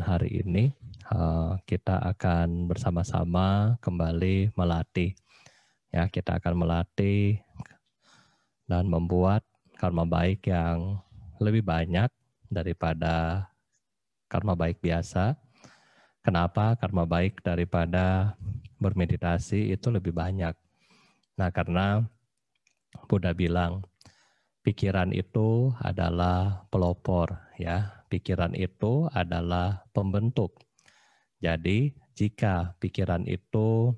hari ini kita akan bersama-sama kembali melatih. Ya, kita akan melatih dan membuat karma baik yang lebih banyak daripada karma baik biasa. Kenapa karma baik daripada bermeditasi itu lebih banyak? Nah, karena Buddha bilang pikiran itu adalah pelopor, ya. Pikiran itu adalah pembentuk. Jadi, jika pikiran itu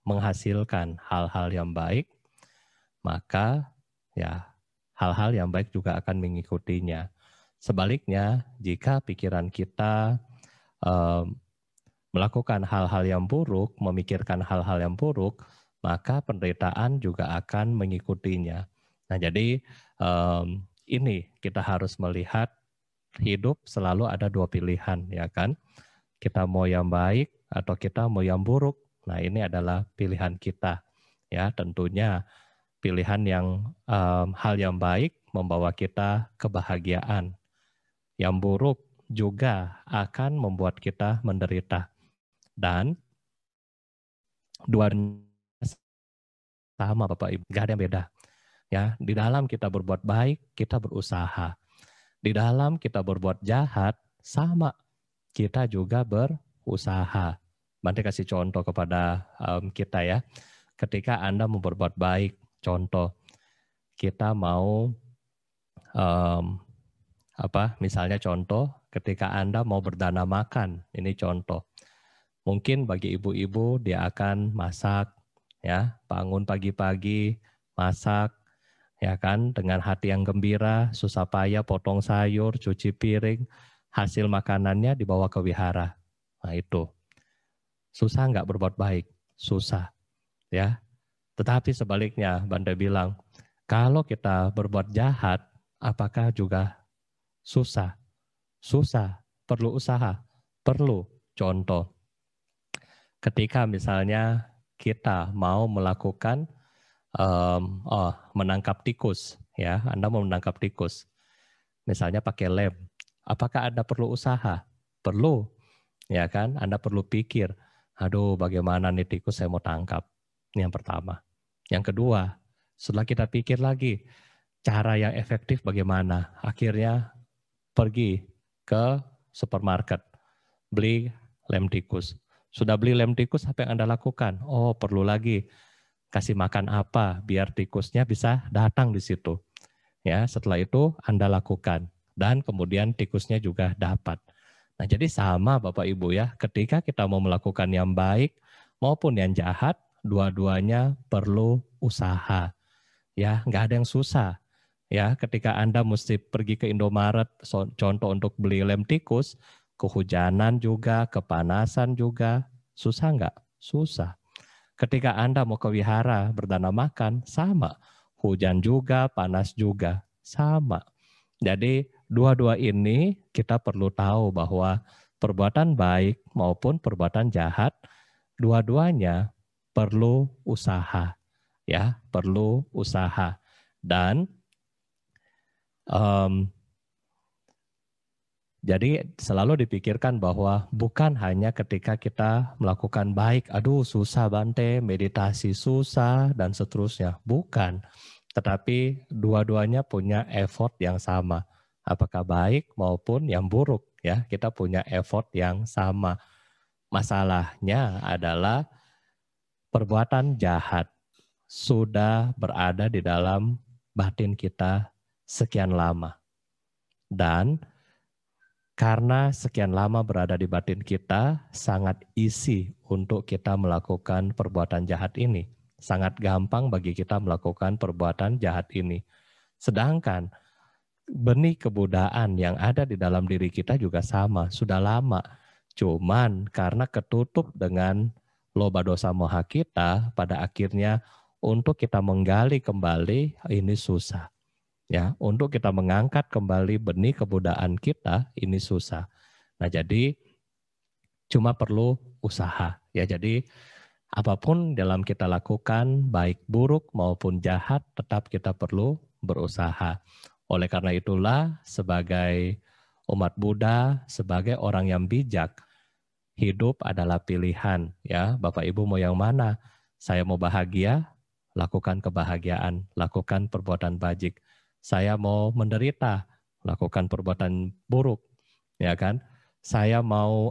menghasilkan hal-hal yang baik, maka ya hal-hal yang baik juga akan mengikutinya. Sebaliknya, jika pikiran kita melakukan hal-hal yang buruk, memikirkan hal-hal yang buruk, maka penderitaan juga akan mengikutinya. Nah, jadi ini kita harus melihat hidup selalu ada dua pilihan, ya kan? Kita mau yang baik atau kita mau yang buruk. Nah, ini adalah pilihan kita. Ya, tentunya pilihan yang hal yang baik membawa kita kebahagiaan. Yang buruk juga akan membuat kita menderita. Dan dua sama Bapak Ibu, nggak ada yang beda. Ya, di dalam kita berbuat baik, kita berusaha. Di dalam kita berbuat jahat, sama kita juga berusaha. Bante kasih contoh kepada kita ya. Ketika Anda mau berbuat baik, contoh kita mau misalnya contoh ketika Anda mau berdana makan, ini contoh. Mungkin bagi ibu-ibu dia akan masak, ya, bangun pagi-pagi, masak, ya kan, dengan hati yang gembira, susah payah potong sayur, cuci piring, hasil makanannya dibawa ke wihara. Nah itu, susah nggak berbuat baik? Susah, ya. Tetapi sebaliknya, Bante bilang, kalau kita berbuat jahat, apakah juga susah? Susah, perlu usaha, perlu contoh. Ketika misalnya kita mau melakukan menangkap tikus, ya, Anda mau menangkap tikus, misalnya pakai lem, apakah Anda perlu usaha? Perlu, ya kan? Anda perlu pikir, aduh bagaimana nih tikus saya mau tangkap. Ini yang pertama. Yang kedua, setelah kita pikir lagi, cara yang efektif bagaimana? Akhirnya pergi ke supermarket, beli lem tikus. Sudah beli lem tikus, apa yang Anda lakukan? Oh, perlu lagi kasih makan apa biar tikusnya bisa datang di situ. Ya, setelah itu Anda lakukan dan kemudian tikusnya juga dapat. Nah, jadi sama Bapak Ibu ya, ketika kita mau melakukan yang baik maupun yang jahat, dua-duanya perlu usaha. Ya, nggak ada yang susah. Ya, ketika Anda mesti pergi ke Indomaret, contoh untuk beli lem tikus, kehujanan juga, kepanasan juga, susah nggak? Susah. Ketika Anda mau ke wihara berdana makan, sama. Hujan juga, panas juga, sama. Jadi dua-dua ini kita perlu tahu bahwa perbuatan baik maupun perbuatan jahat, dua-duanya perlu usaha. Ya, perlu usaha. Dan jadi selalu dipikirkan bahwa bukan hanya ketika kita melakukan baik, aduh susah Bante, meditasi susah dan seterusnya. Bukan, tetapi dua-duanya punya effort yang sama. Apakah baik maupun yang buruk, ya kita punya effort yang sama. Masalahnya adalah perbuatan jahat sudah berada di dalam batin kita sekian lama. Dan karena sekian lama berada di batin kita, sangat easy untuk kita melakukan perbuatan jahat ini. Sangat gampang bagi kita melakukan perbuatan jahat ini. Sedangkan benih kebudayaan yang ada di dalam diri kita juga sama, sudah lama. Cuman karena ketutup dengan loba dosa moha kita, pada akhirnya untuk kita menggali kembali ini susah. Ya, untuk kita mengangkat kembali benih kebudayaan kita ini susah. Nah, jadi cuma perlu usaha. Ya, jadi apapun dalam kita lakukan, baik buruk maupun jahat, tetap kita perlu berusaha. Oleh karena itulah, sebagai umat Buddha sebagai orang yang bijak. Hidup adalah pilihan, ya. Bapak Ibu mau yang mana? Saya mau bahagia, lakukan kebahagiaan, lakukan perbuatan bajik. Saya mau menderita, lakukan perbuatan buruk, ya kan? Saya mau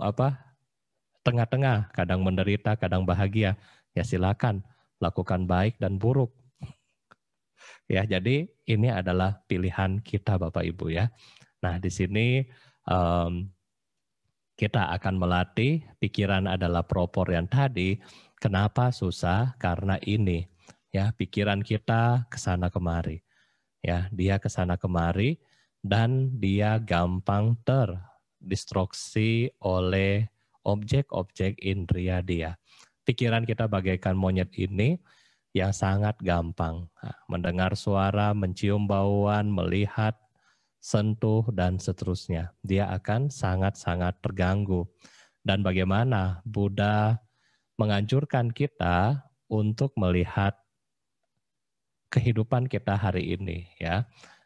tengah-tengah, kadang menderita, kadang bahagia. Ya silakan, lakukan baik dan buruk. Ya, jadi ini adalah pilihan kita Bapak Ibu ya. Nah, di sini kita akan melatih pikiran adalah propor yang tadi. Kenapa susah? Karena ini ya, pikiran kita kesana kemari. Ya, dia kesana kemari dan dia gampang terdistraksi oleh objek-objek indria dia. Pikiran kita bagaikan monyet ini yang sangat gampang mendengar suara, mencium bauan, melihat, sentuh, dan seterusnya. Dia akan sangat-sangat terganggu. Dan bagaimana Buddha menganjurkan kita untuk melihat kehidupan kita hari ini, ya.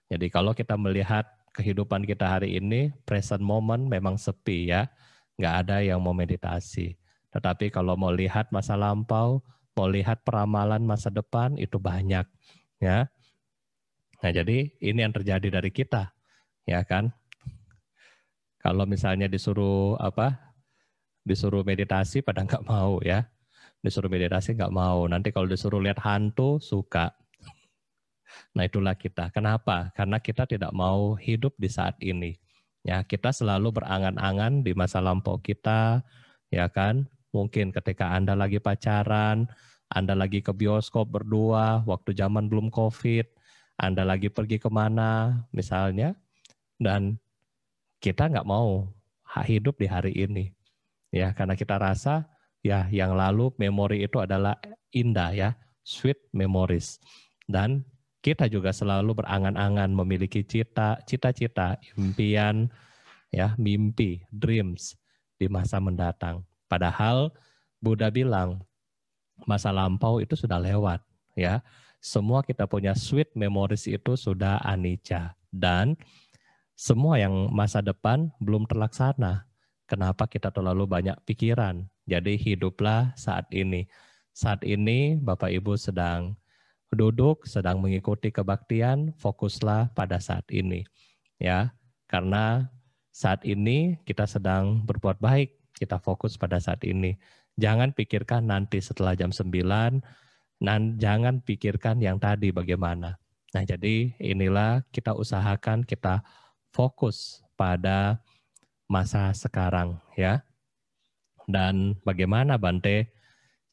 Jadi kalau kita melihat kehidupan kita hari ini, present moment memang sepi ya, nggak ada yang mau meditasi. Tetapi kalau mau lihat masa lampau, mau lihat peramalan masa depan, itu banyak, ya. Nah jadi ini yang terjadi dari kita, ya kan? Kalau misalnya disuruh disuruh meditasi pada nggak mau ya, disuruh meditasi nggak mau. Nanti kalau disuruh lihat hantu suka. Nah itulah kita. Kenapa? Karena kita tidak mau hidup di saat ini. Ya kita selalu berangan-angan di masa lampau kita, ya kan? Mungkin ketika Anda lagi pacaran, Anda lagi ke bioskop berdua, waktu zaman belum COVID, Anda lagi pergi kemana misalnya, dan kita nggak mau hidup di hari ini. Ya, karena kita rasa ya yang lalu memori itu adalah indah ya, sweet memories. Dan kita juga selalu berangan-angan memiliki cita-cita, impian, ya, mimpi, dreams di masa mendatang. Padahal Buddha bilang masa lampau itu sudah lewat, ya. Semua kita punya sweet memories itu sudah anicca dan semua yang masa depan belum terlaksana. Kenapa kita terlalu banyak pikiran? Jadi hiduplah saat ini. Saat ini Bapak Ibu sedang duduk, sedang mengikuti kebaktian, fokuslah pada saat ini. Ya, karena saat ini kita sedang berbuat baik, kita fokus pada saat ini. Jangan pikirkan nanti setelah jam 9, jangan pikirkan yang tadi bagaimana. Nah, jadi inilah kita usahakan kita fokus pada masa sekarang ya. Dan bagaimana Bante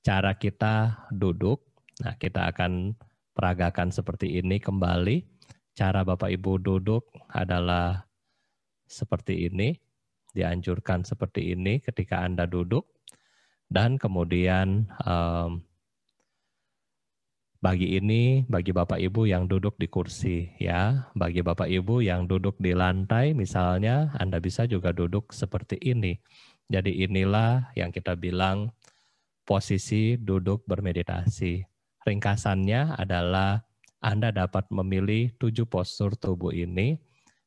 cara kita duduk? Nah, kita akan peragakan seperti ini kembali. Cara Bapak Ibu duduk adalah seperti ini. Dianjurkan seperti ini ketika Anda duduk. Dan kemudian bagi Bapak Ibu yang duduk di kursi ya, bagi Bapak Ibu yang duduk di lantai misalnya, Anda bisa juga duduk seperti ini. Jadi inilah yang kita bilang posisi duduk bermeditasi. Ringkasannya adalah Anda dapat memilih 7 postur tubuh ini,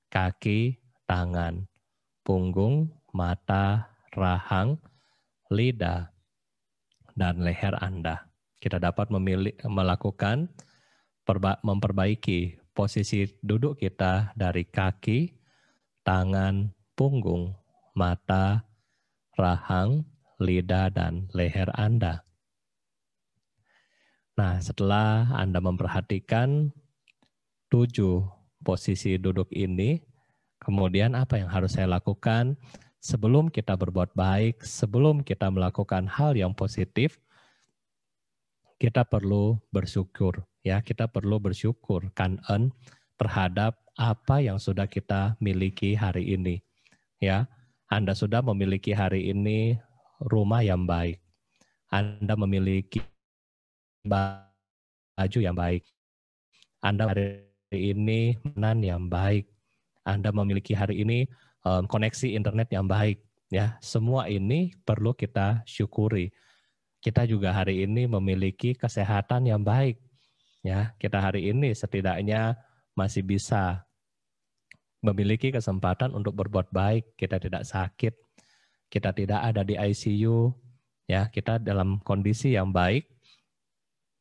kaki, tangan, punggung, mata, rahang, lidah, dan leher Anda. Kita dapat melakukan memperbaiki posisi duduk kita dari kaki, tangan, punggung, mata, rahang, lidah, dan leher Anda. Nah, setelah Anda memperhatikan 7 posisi duduk ini, kemudian apa yang harus saya lakukan? Sebelum kita berbuat baik, sebelum kita melakukan hal yang positif, kita perlu bersyukur ya, kita perlu bersyukur kan'en terhadap apa yang sudah kita miliki hari ini ya. Anda sudah memiliki hari ini rumah yang baik, Anda memiliki baju yang baik, Anda hari ini makanan yang baik, Anda memiliki hari ini koneksi internet yang baik ya. Semua ini perlu kita syukuri. Kita juga hari ini memiliki kesehatan yang baik. Ya, kita hari ini setidaknya masih bisa memiliki kesempatan untuk berbuat baik, kita tidak sakit, kita tidak ada di ICU, ya, kita dalam kondisi yang baik.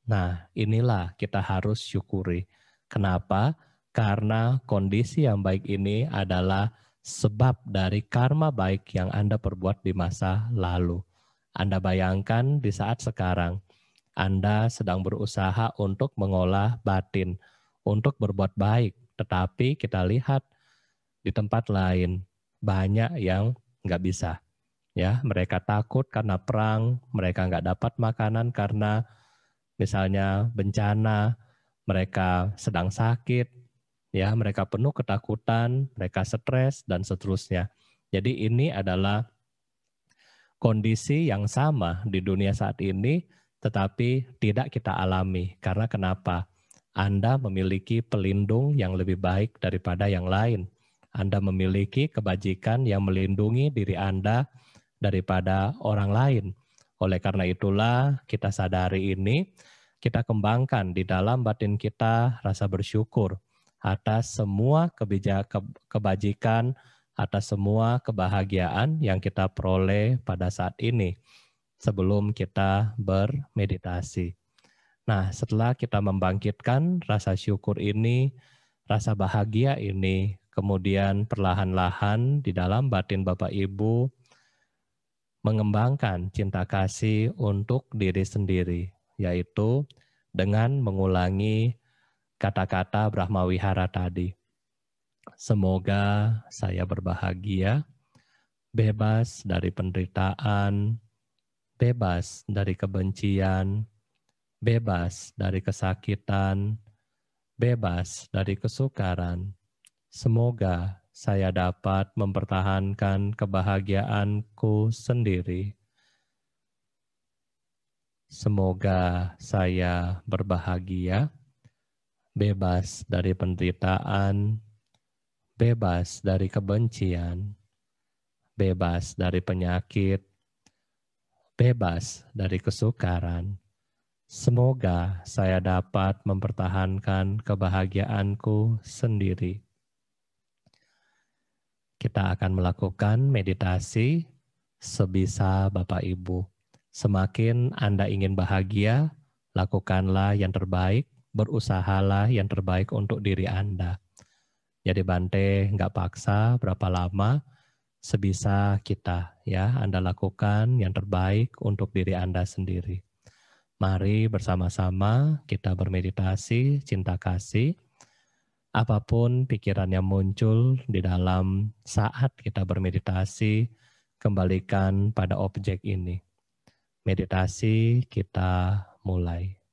Nah, inilah kita harus syukuri. Kenapa? Karena kondisi yang baik ini adalah sebab dari karma baik yang Anda perbuat di masa lalu. Anda bayangkan di saat sekarang, Anda sedang berusaha untuk mengolah batin, untuk berbuat baik. Tetapi kita lihat di tempat lain, banyak yang nggak bisa. Ya, mereka takut karena perang, mereka nggak dapat makanan karena misalnya bencana, mereka sedang sakit, ya, mereka penuh ketakutan, mereka stres dan seterusnya. Jadi ini adalah kondisi yang sama di dunia saat ini, tetapi tidak kita alami. Karena kenapa? Anda memiliki pelindung yang lebih baik daripada yang lain. Anda memiliki kebajikan yang melindungi diri Anda daripada orang lain. Oleh karena itulah kita sadari ini, kita kembangkan di dalam batin kita rasa bersyukur atas semua kebajikan, atas semua kebahagiaan yang kita peroleh pada saat ini sebelum kita bermeditasi. Nah, setelah kita membangkitkan rasa syukur ini, rasa bahagia ini, kemudian perlahan-lahan di dalam batin Bapak Ibu mengembangkan cinta kasih untuk diri sendiri, yaitu dengan mengulangi kata-kata Brahma Wihara tadi. Semoga saya berbahagia, bebas dari penderitaan, bebas dari kebencian, bebas dari kesakitan, bebas dari kesukaran. Semoga saya dapat mempertahankan kebahagiaanku sendiri. Semoga saya berbahagia, bebas dari penderitaan, bebas dari kebencian, bebas dari penyakit, bebas dari kesukaran. Semoga saya dapat mempertahankan kebahagiaanku sendiri. Kita akan melakukan meditasi sebisa Bapak Ibu. Semakin Anda ingin bahagia, lakukanlah yang terbaik, berusahalah yang terbaik untuk diri Anda. Jadi Bante nggak paksa berapa lama, sebisa kita ya Anda lakukan yang terbaik untuk diri Anda sendiri. Mari bersama-sama kita bermeditasi cinta kasih. Apapun pikiran yang muncul di dalam saat kita bermeditasi, kembalikan pada objek ini. Meditasi kita mulai.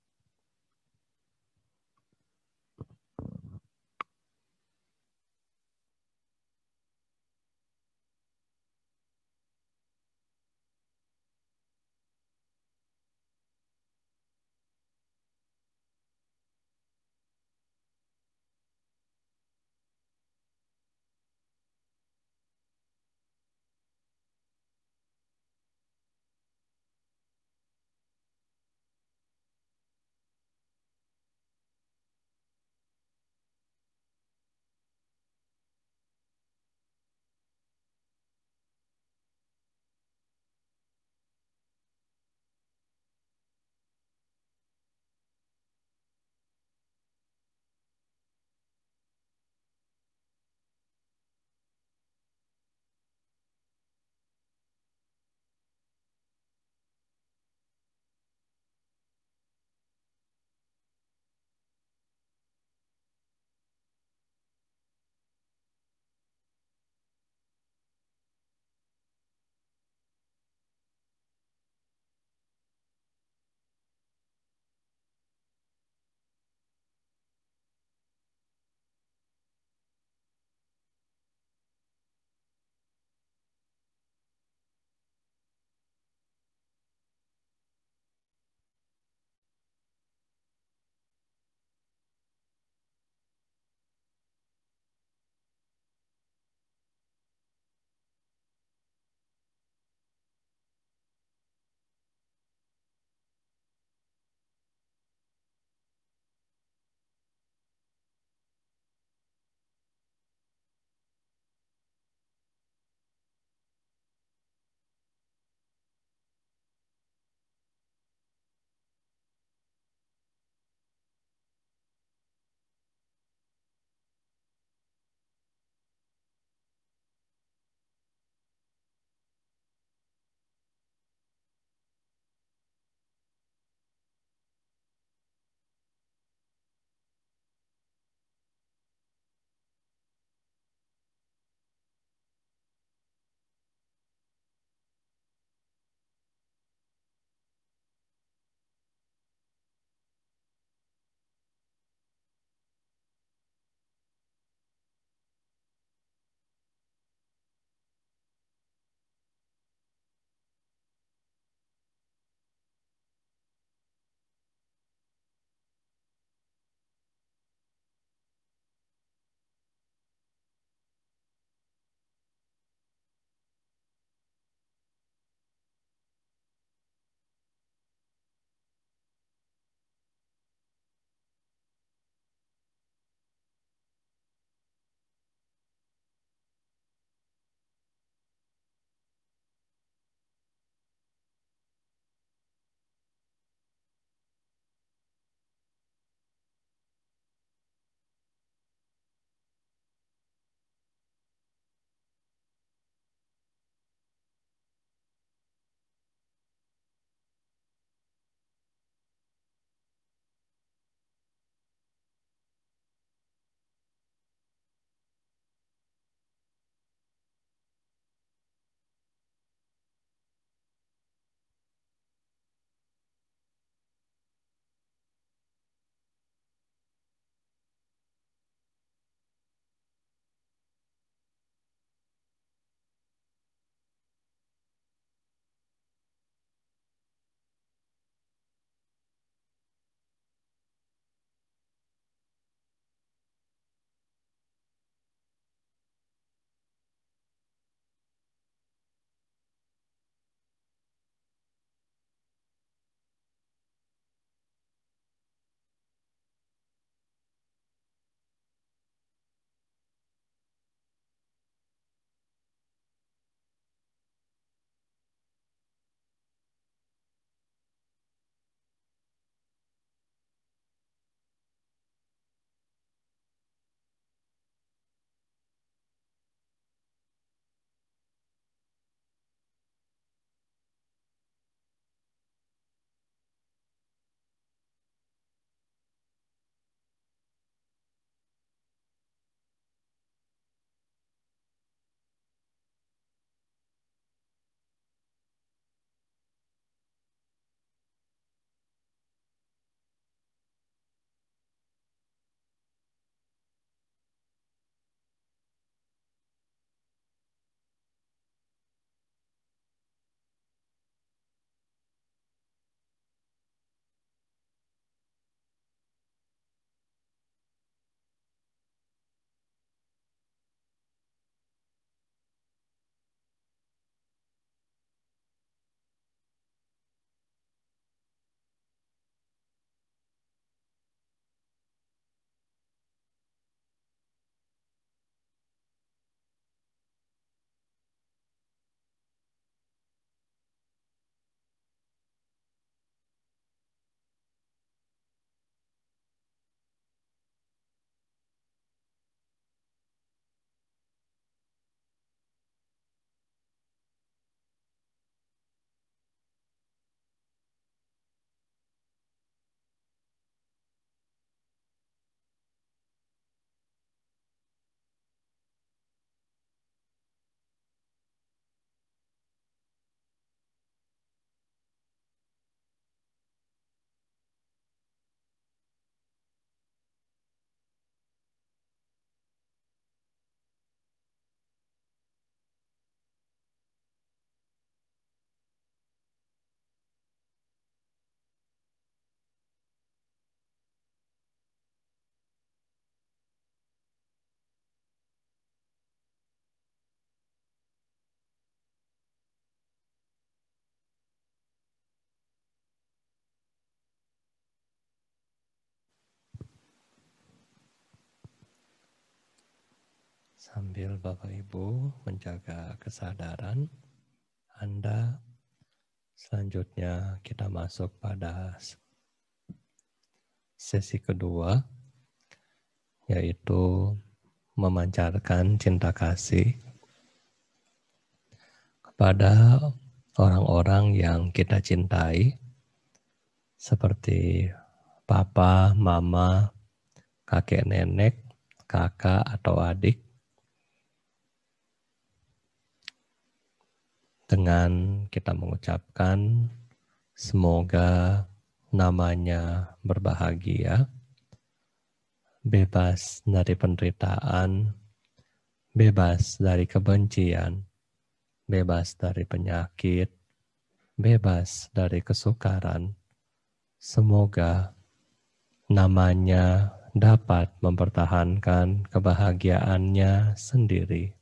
Sambil Bapak Ibu menjaga kesadaran Anda, selanjutnya kita masuk pada sesi kedua, yaitu memancarkan cinta kasih kepada orang-orang yang kita cintai, seperti papa, mama, kakek nenek, kakak atau adik, dengan kita mengucapkan semoga namanya berbahagia, bebas dari penderitaan, bebas dari kebencian, bebas dari penyakit, bebas dari kesukaran. Semoga namanya dapat mempertahankan kebahagiaannya sendiri.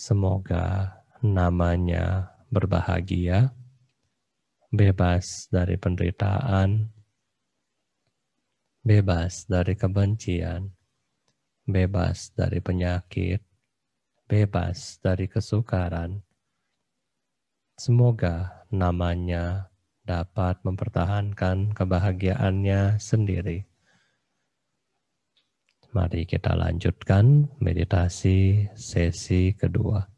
Semoga namanya berbahagia, bebas dari penderitaan, bebas dari kebencian, bebas dari penyakit, bebas dari kesukaran. Semoga namanya dapat mempertahankan kebahagiaannya sendiri. Mari kita lanjutkan meditasi sesi kedua.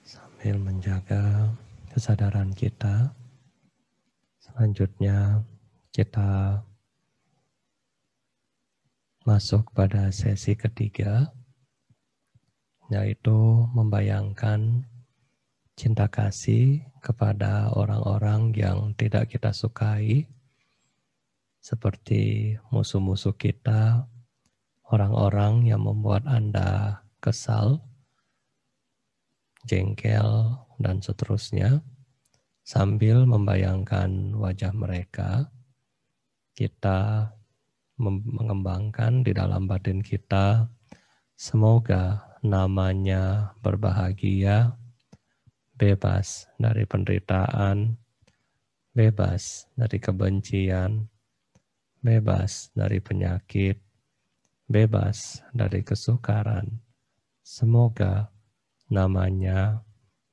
sambil menjaga kesadaran kita. Selanjutnya kita masuk pada sesi ketiga, yaitu membayangkan cinta kasih kepada orang-orang yang tidak kita sukai, seperti musuh-musuh kita, orang-orang yang membuat Anda kesal, jengkel, dan seterusnya. Sambil membayangkan wajah mereka, kita mengembangkan di dalam batin kita, semoga namanya berbahagia, bebas dari penderitaan, bebas dari kebencian, bebas dari penyakit, bebas dari kesukaran. Semoga namanya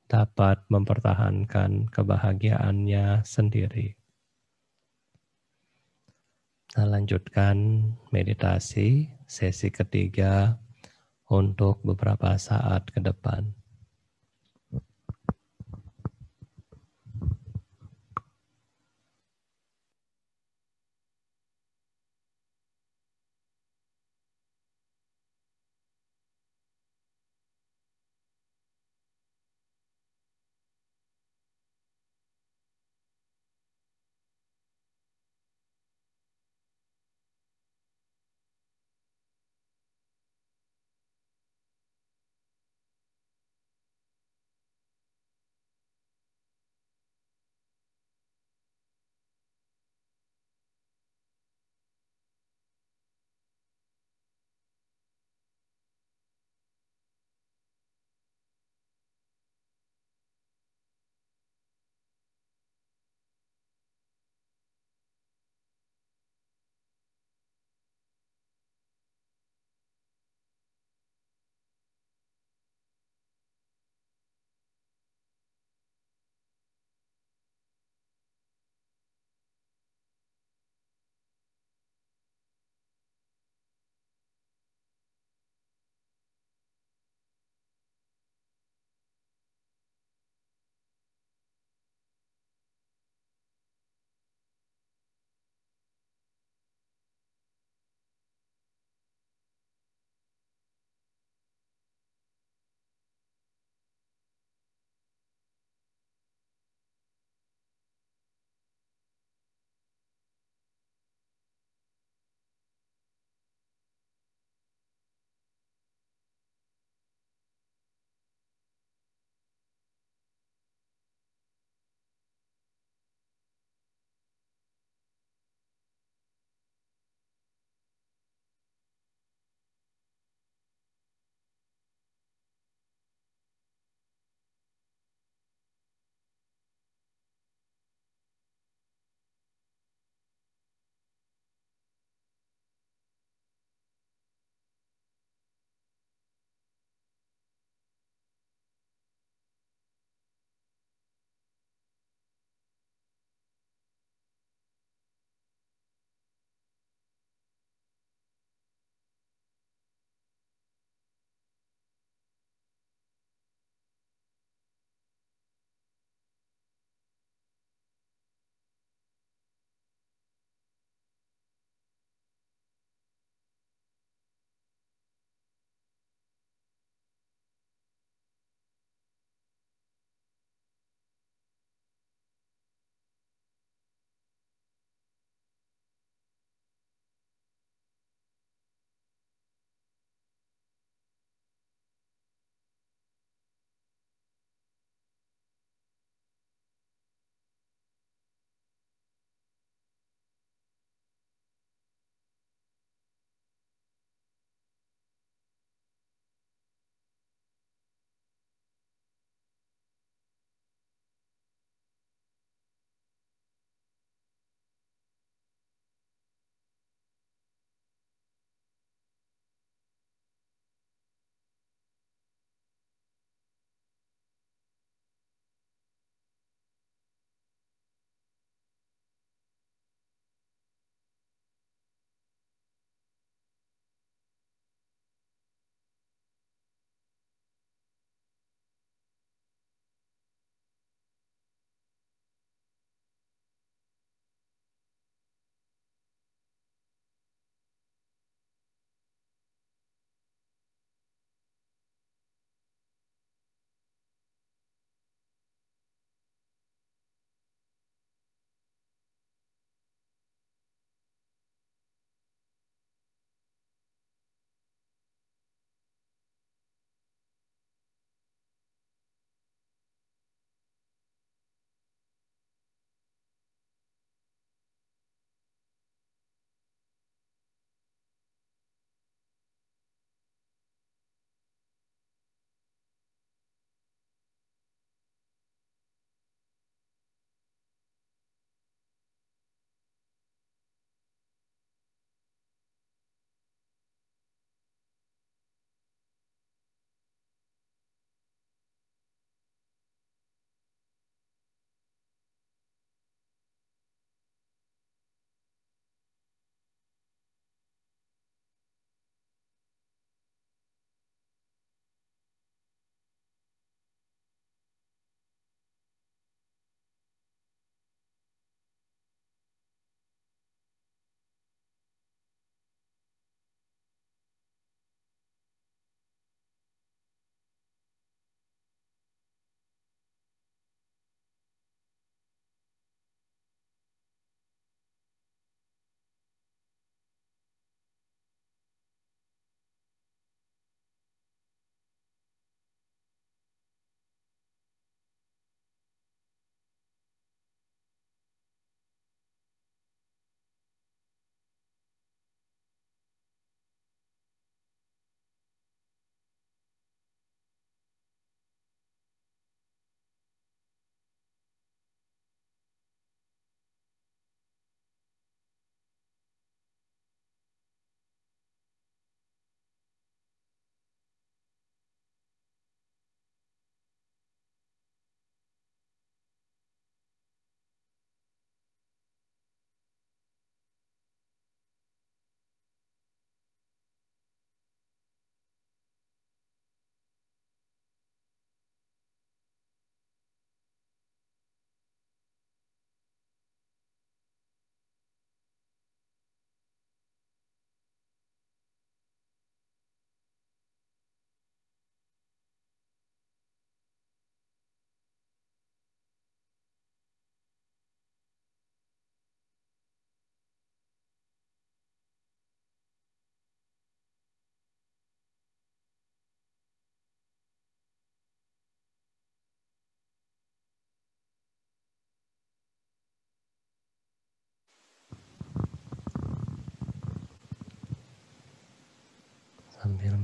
dapat mempertahankan kebahagiaannya sendiri. Kita lanjutkan meditasi sesi ketiga untuk beberapa saat ke depan.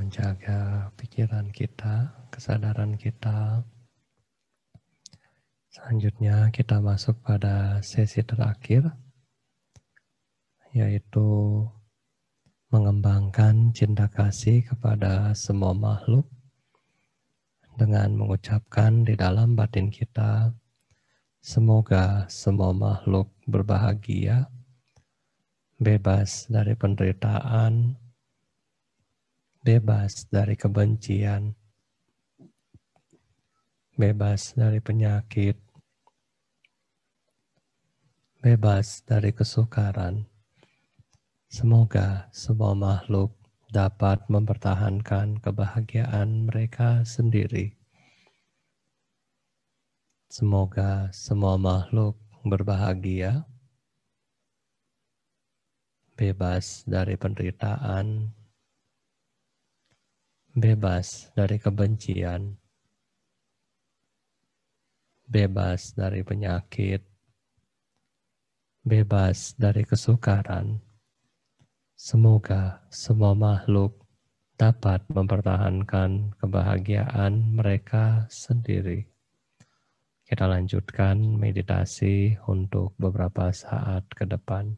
menjaga pikiran kita, kesadaran kita. Selanjutnya kita masuk pada sesi terakhir, yaitu mengembangkan cinta kasih kepada semua makhluk dengan mengucapkan di dalam batin kita, semoga semua makhluk berbahagia, bebas dari penderitaan, bebas dari kebencian, bebas dari penyakit, bebas dari kesukaran. Semoga semua makhluk dapat mempertahankan kebahagiaan mereka sendiri. Semoga semua makhluk berbahagia, bebas dari penderitaan, bebas dari kebencian, bebas dari penyakit, bebas dari kesukaran. Semoga semua makhluk dapat mempertahankan kebahagiaan mereka sendiri. Kita lanjutkan meditasi untuk beberapa saat ke depan.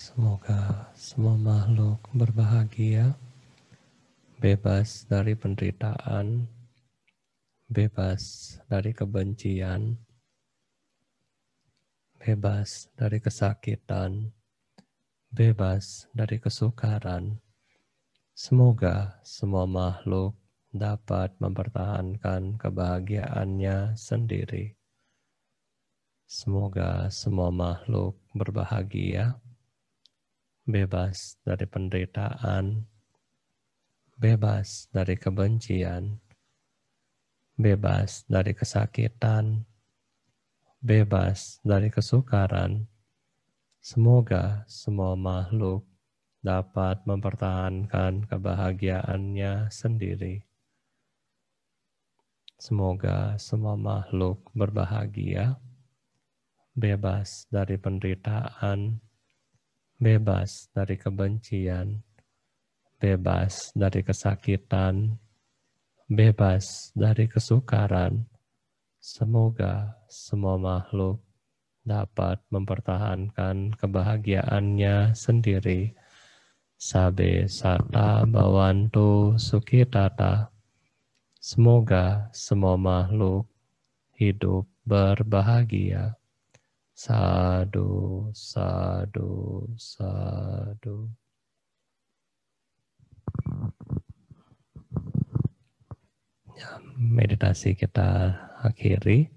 Semoga semua makhluk berbahagia, bebas dari penderitaan, bebas dari kebencian, bebas dari kesakitan, bebas dari kesukaran. Semoga semua makhluk dapat mempertahankan kebahagiaannya sendiri. Semoga semua makhluk berbahagia, bebas dari penderitaan, bebas dari kebencian, bebas dari kesakitan, bebas dari kesukaran. Semoga semua makhluk dapat mempertahankan kebahagiaannya sendiri. Semoga semua makhluk berbahagia, bebas dari penderitaan, bebas dari kebencian, bebas dari kesakitan, bebas dari kesukaran. Semoga semua makhluk dapat mempertahankan kebahagiaannya sendiri. Sabe sata bhavantu sukhitata. Semoga semua makhluk hidup berbahagia. Sadu, sadu, sadu. Ya, meditasi kita akhiri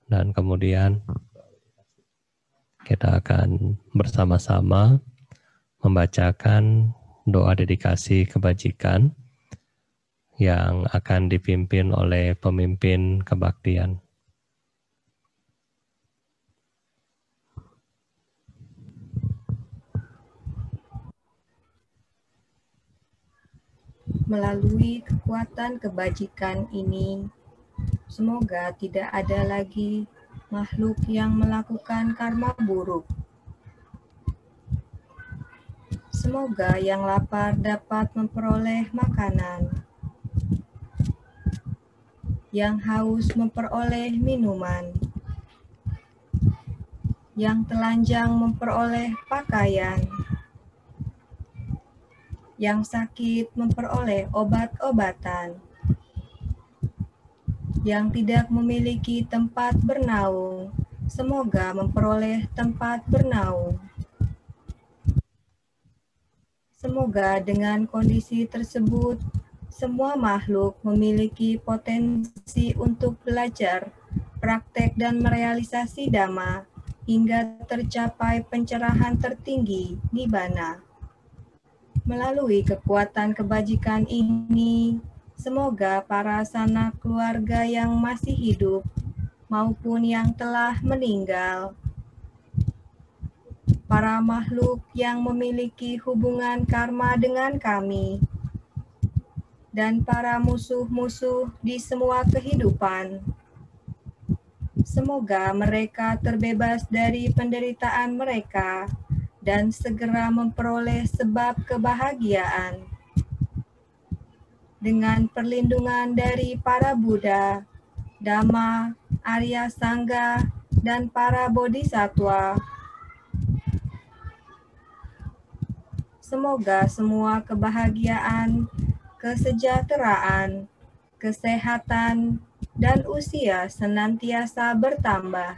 dan kemudian kita akan bersama-sama membacakan doa dedikasi kebajikan yang akan dipimpin oleh pemimpin kebaktian. Melalui kekuatan kebajikan ini, semoga tidak ada lagi makhluk yang melakukan karma buruk. Semoga yang lapar dapat memperoleh makanan, yang haus memperoleh minuman, yang telanjang memperoleh pakaian, yang sakit memperoleh obat-obatan, yang tidak memiliki tempat bernaung, semoga memperoleh tempat bernaung. Semoga dengan kondisi tersebut, semua makhluk memiliki potensi untuk belajar, praktek dan merealisasi dhamma hingga tercapai pencerahan tertinggi nibbana. Melalui kekuatan kebajikan ini, semoga para sanak keluarga yang masih hidup maupun yang telah meninggal, para makhluk yang memiliki hubungan karma dengan kami, dan para musuh-musuh di semua kehidupan, semoga mereka terbebas dari penderitaan mereka dan segera memperoleh sebab kebahagiaan. Dengan perlindungan dari para Buddha, Dhamma, Arya Sangga, dan para Bodhisattva, semoga semua kebahagiaan, kesejahteraan, kesehatan, dan usia senantiasa bertambah.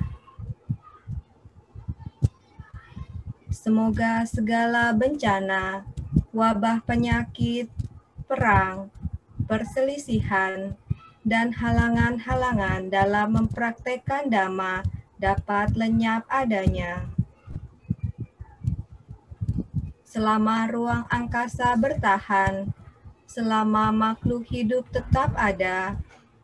Semoga segala bencana, wabah penyakit, perang, perselisihan, dan halangan-halangan dalam mempraktekkan Dhamma dapat lenyap adanya. Selama ruang angkasa bertahan, selama makhluk hidup tetap ada,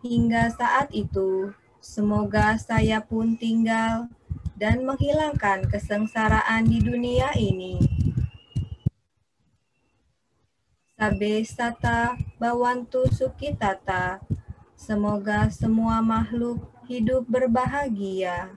hingga saat itu, semoga saya pun tinggal dan menghilangkan kesengsaraan di dunia ini. Sabe sata bhavantu sukhitata. Semoga semua makhluk hidup berbahagia.